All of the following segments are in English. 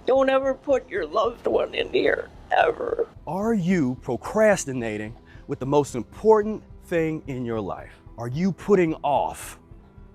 Don't ever put your loved one in here, ever. Are you procrastinating with the most important thing in your life? Are you putting off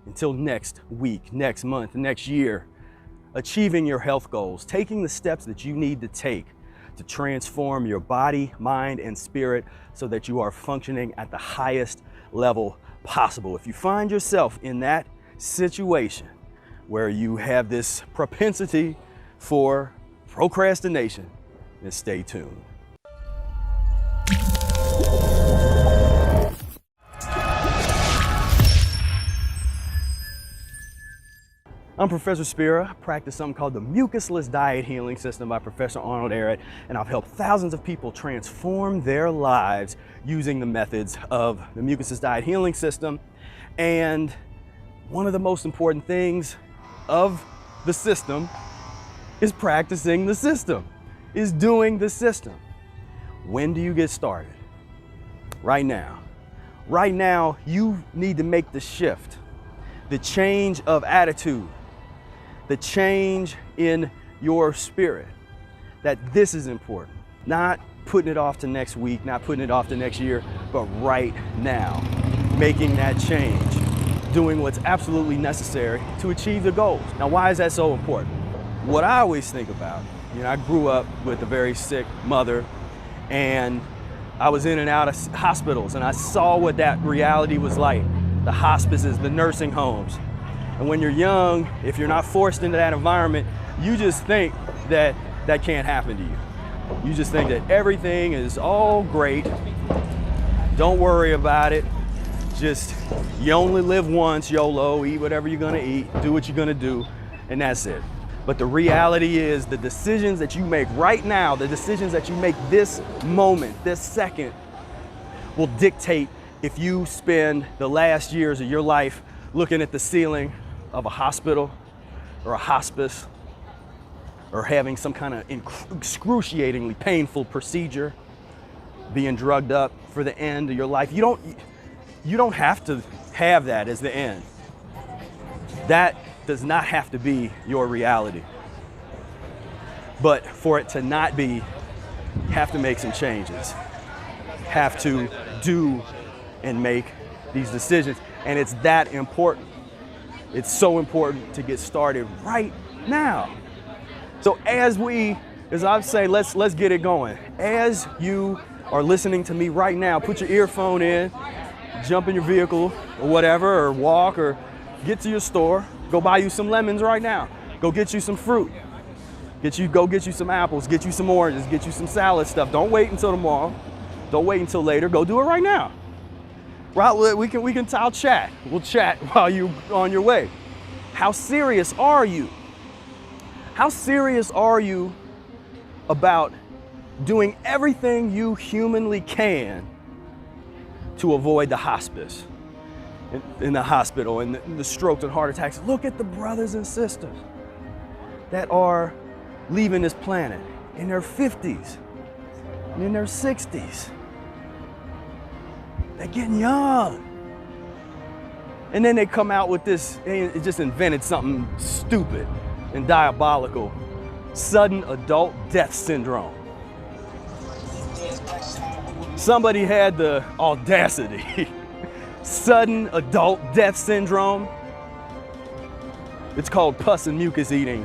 until next week, next month, next year, achieving your health goals, taking the steps that you need to take to transform your body, mind, and spirit so that you are functioning at the highest level possible? If you find yourself in that situation where you have this propensity for procrastination, then stay tuned. I'm Professor Spira. I practice something called the Mucusless Diet Healing System by Professor Arnold Ehret, and I've helped thousands of people transform their lives using the methods of the Mucusless Diet Healing System. And one of the most important things of the system is practicing the system, is doing the system. When do you get started? Right now. Right now, you need to make the shift, the change of attitude, the change in your spirit, that this is important. Not putting it off to next week, not putting it off to next year, but right now, making that change, doing what's absolutely necessary to achieve the goals. Now, why is that so important? What I always think about, I grew up with a very sick mother, and I was in and out of hospitals, and I saw what that reality was like. The hospices, the nursing homes. And when you're young, if you're not forced into that environment, you just think that that can't happen to you. You just think that everything is all great. Don't worry about it. Just, you only live once, YOLO, eat whatever you're gonna eat, do what you're gonna do, and that's it. But the reality is the decisions that you make right now, the decisions that you make this moment, this second, will dictate if you spend the last years of your life looking at the ceiling of a hospital or a hospice, or having some kind of excruciatingly painful procedure, being drugged up for the end of your life. You don't have to have that as the end. That does not have to be your reality. But for it to not be, you have to make some changes. Have to do and make these decisions. And it's that important. It's so important to get started right now. So as I say, let's get it going. As you are listening to me right now, put your earphone in, jump in your vehicle or whatever, or walk, or get to your store, go buy you some lemons right now. Go get you some fruit. Go get you some apples, get you some oranges, get you some salad stuff. Don't wait until tomorrow. Don't wait until later. Go do it right now. Right, I'll chat. We'll chat while you're on your way. How serious are you? How serious are you about doing everything you humanly can to avoid the hospice, in the hospital, and the strokes and heart attacks? Look at the brothers and sisters that are leaving this planet in their 50s and in their 60s. They're getting young. And then they come out with this, it just invented something stupid and diabolical: sudden adult death syndrome. Somebody had the audacity. Sudden adult death syndrome. It's called pus and mucus eating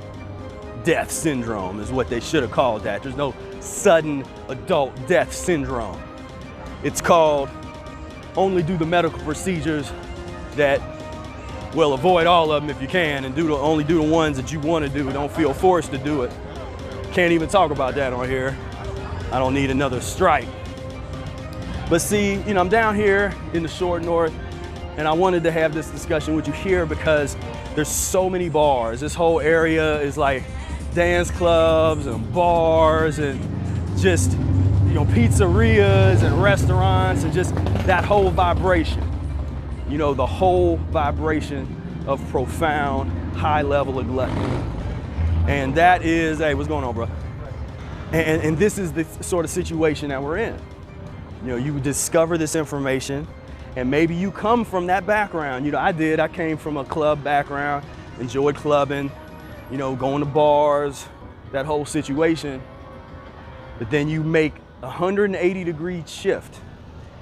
death syndrome is what they should have called that. There's no sudden adult death syndrome. It's called only do the medical procedures that, well, avoid all of them if you can, and only do the ones that you want to do. Don't feel forced to do it. Can't even talk about that on here. I don't need another strike. But see, I'm down here in the short north, and I wanted to have this discussion with you here because there's so many bars. This whole area is like dance clubs and bars and just, pizzerias and restaurants, and just that whole vibration. The whole vibration of profound, high level of gluttony. And that is, hey, what's going on, bro? And this is the sort of situation that we're in. You discover this information, and maybe you come from that background. I came from a club background, enjoyed clubbing, going to bars, that whole situation, but then you make a 180-degree shift,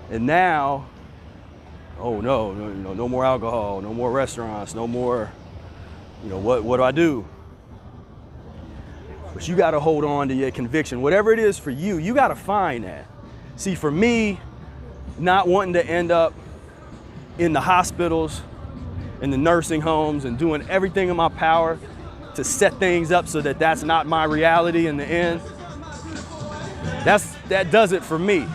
and now, oh no more alcohol, no more restaurants, no more, what do I do? But you got to hold on to your conviction. Whatever it is for you, you got to find that. See, for me, not wanting to end up in the hospitals, in the nursing homes, and doing everything in my power to set things up so that that's not my reality in the end, that does it for me.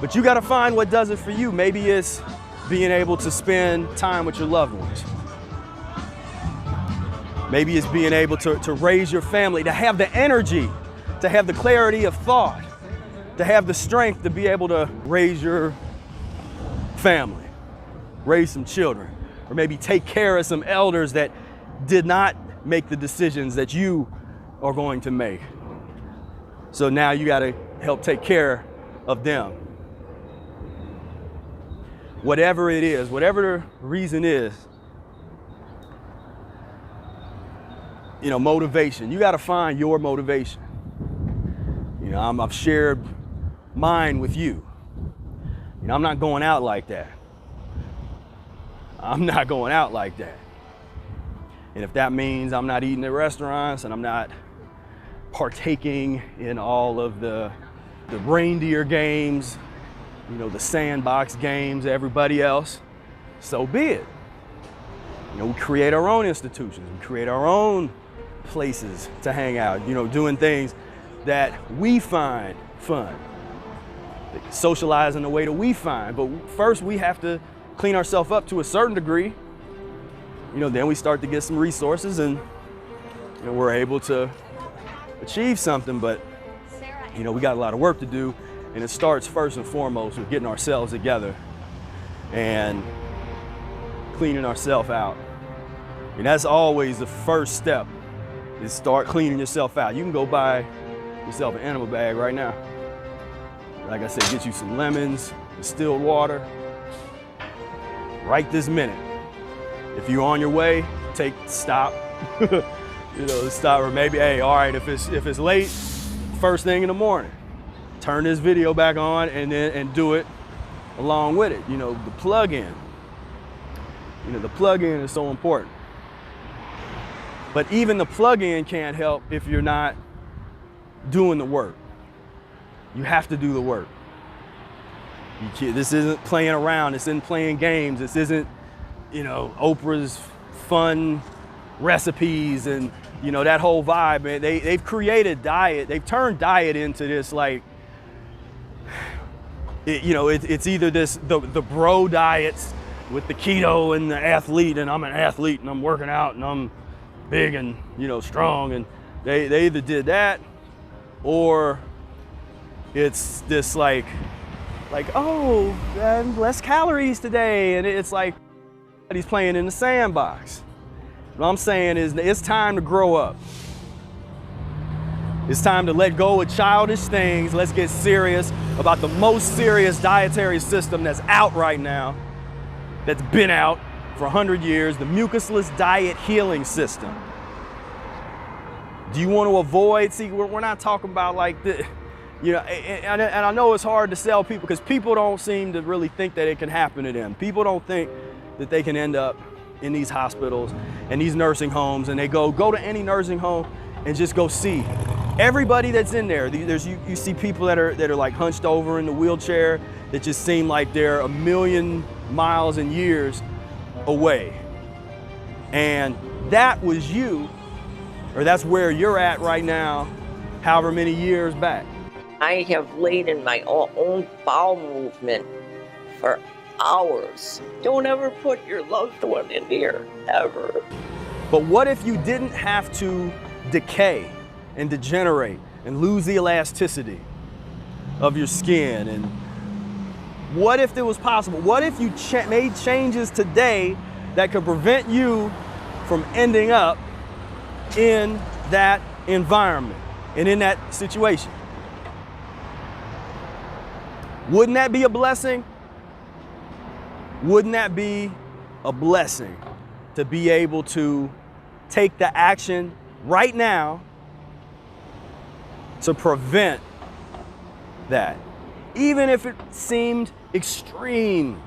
But you got to find what does it for you. Maybe it's being able to spend time with your loved ones. Maybe it's being able to raise your family, to have the energy, to have the clarity of thought, to have the strength to be able to raise your family, raise some children, or maybe take care of some elders that did not make the decisions that you are going to make. So now you got to help take care of them. Whatever it is, whatever the reason is, motivation. You got to find your motivation. I've shared mine with you. I'm not going out like that. I'm not going out like that. And if that means I'm not eating at restaurants and I'm not partaking in all of the reindeer games, the sandbox games, everybody else, so be it. We create our own institutions, we create our own places to hang out, doing things that we find fun, socialize in the way that we find. But first we have to clean ourselves up to a certain degree. Then we start to get some resources and we're able to achieve something. But we got a lot of work to do, and it starts first and foremost with getting ourselves together and cleaning ourselves out. And that's always the first step, is start cleaning yourself out. You can go buy yourself an enema bag right now. Like I said, get you some lemons, distilled water, right this minute. If you're on your way, stop. Stop, or maybe, hey, all right, if it's late, first thing in the morning, turn this video back on and do it along with it. The plug-in. The plug-in is so important. But even the plug-in can't help if you're not doing the work. You have to do the work. This isn't playing around. This isn't playing games. This isn't, Oprah's fun recipes and, that whole vibe. Man, they've created diet. They've turned diet into this it's either the bro diets with the keto and the athlete, and I'm an athlete and I'm working out and I'm big and strong, and they either did that, or it's this oh, less calories today, and it's like he's playing in the sandbox. What I'm saying is it's time to grow up. It's time to let go of childish things. Let's get serious about the most serious dietary system that's out right now, that's been out for 100 years, the Mucusless Diet Healing System. Do you want to avoid, see, we're not talking about like the, and I know it's hard to sell people because people don't seem to really think that it can happen to them. People don't think that they can end up in these hospitals and these nursing homes, and they go to any nursing home and just go see everybody that's in there. You see people that are like hunched over in the wheelchair that just seem like they're a million miles and years away. And that was you, or that's where you're at right now, however many years back. I have laid in my own bowel movement for hours. Don't ever put your loved one in here, ever. But what if you didn't have to decay and degenerate and lose the elasticity of your skin? And what if it was possible? What if you made changes today that could prevent you from ending up in that environment and in that situation? Wouldn't that be a blessing? Wouldn't that be a blessing to be able to take the action right now to prevent that. Even if it seemed extreme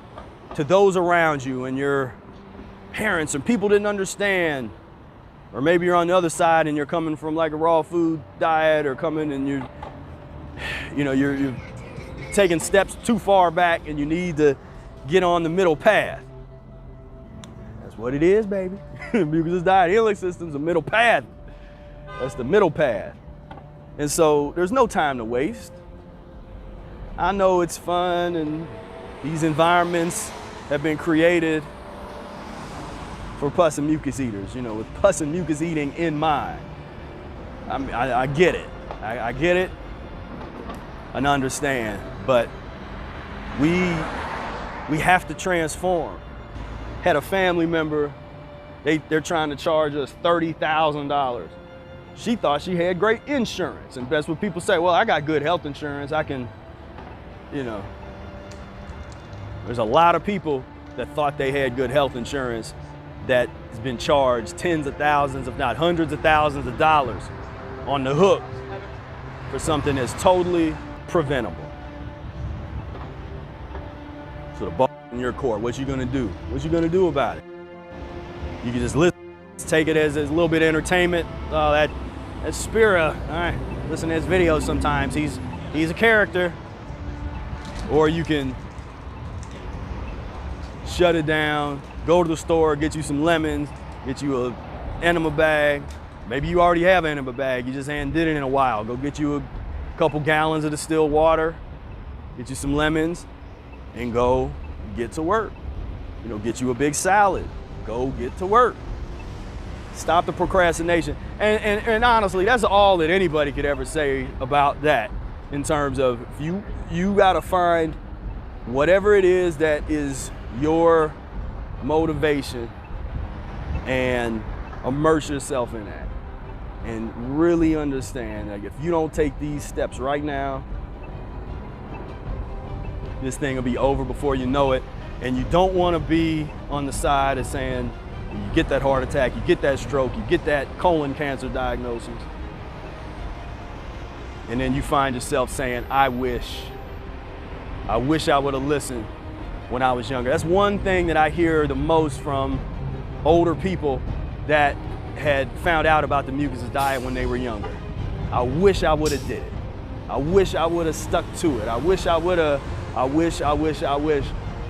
to those around you and your parents and people didn't understand, or maybe you're on the other side and you're coming from like a raw food diet, or coming and you're taking steps too far back and you need to get on the middle path. That's what it is, baby. Mucusless Diet Healing System's a middle path. That's the middle path. And so there's no time to waste. I know it's fun and these environments have been created for pus and mucus eaters, with pus and mucus eating in mind. I get it. I get it and understand, but we have to transform. Had a family member, they're trying to charge us $30,000. She thought she had great insurance, and that's what people say. Well, I got good health insurance. I can, there's a lot of people that thought they had good health insurance that has been charged tens of thousands, if not hundreds of thousands of dollars on the hook for something that's totally preventable. So the ball in your court, what you gonna do? What you gonna do about it? You can just listen, take it as a little bit of entertainment. Oh, that's Spira. All right, listen to his videos sometimes. He's a character. Or you can shut it down, go to the store, get you some lemons, get you an enema bag. Maybe you already have an enema bag, you just hadn't did it in a while. Go get you a couple gallons of distilled water, get you some lemons, and go get to work. Get you a big salad, go get to work. Stop the procrastination. And honestly, that's all that anybody could ever say about that, in terms of you gotta find whatever it is that is your motivation and immerse yourself in that. And really understand that if you don't take these steps right now, this thing will be over before you know it. And you don't want to be on the side of saying, you get that heart attack, you get that stroke, you get that colon cancer diagnosis, and then you find yourself saying, I wish I would have listened when I was younger. That's one thing that I hear the most from older people that had found out about the Mucusless diet when they were younger. I wish I would have did it. I wish I would have stuck to it. I wish.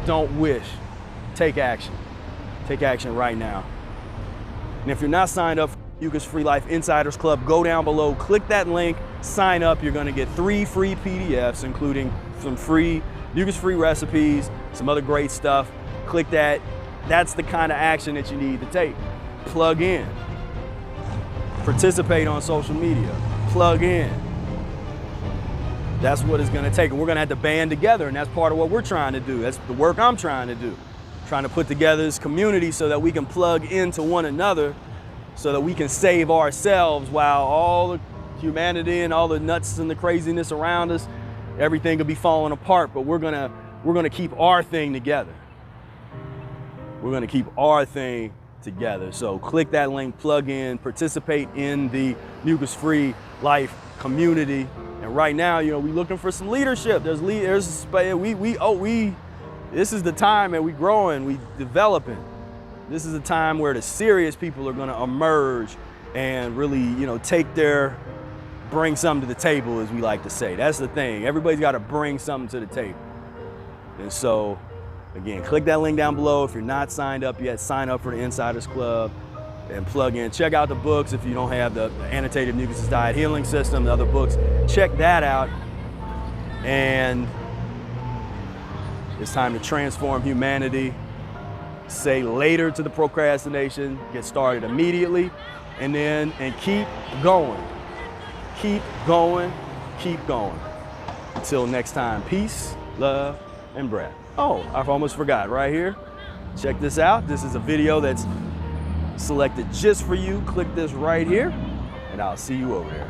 Don't wish. Take action. Take action right now. And if you're not signed up for Mucus-free Life Insiders Club, go down below, click that link, sign up. You're gonna get 3 free PDFs, including some free mucus-free recipes, some other great stuff. Click that. That's the kind of action that you need to take. Plug in. Participate on social media. Plug in. That's what it's gonna take. And we're gonna have to band together, and that's part of what we're trying to do. That's the work I'm trying to do. Trying to put together this community so that we can plug into one another, so that we can save ourselves while all the humanity and all the nuts and the craziness around us, everything could be falling apart. But we're gonna keep our thing together. We're gonna keep our thing together. So click that link, plug in, participate in the Mucus-free Life community. And right now, we're looking for some leadership. This is the time that we growing, we developing. This is a time where the serious people are gonna emerge and really, bring something to the table, as we like to say. That's the thing. Everybody's gotta bring something to the table. And so, again, click that link down below. If you're not signed up yet, sign up for the Insiders Club and plug in. Check out the books if you don't have the annotated Mucusless Diet Healing System, the other books. Check that out. And it's time to transform humanity. Say later to the procrastination, get started immediately, and keep going. Keep going, keep going. Until next time, peace, love, and breath. Oh, I've almost forgot, right here. Check this out. This is a video that's selected just for you. Click this right here, and I'll see you over there.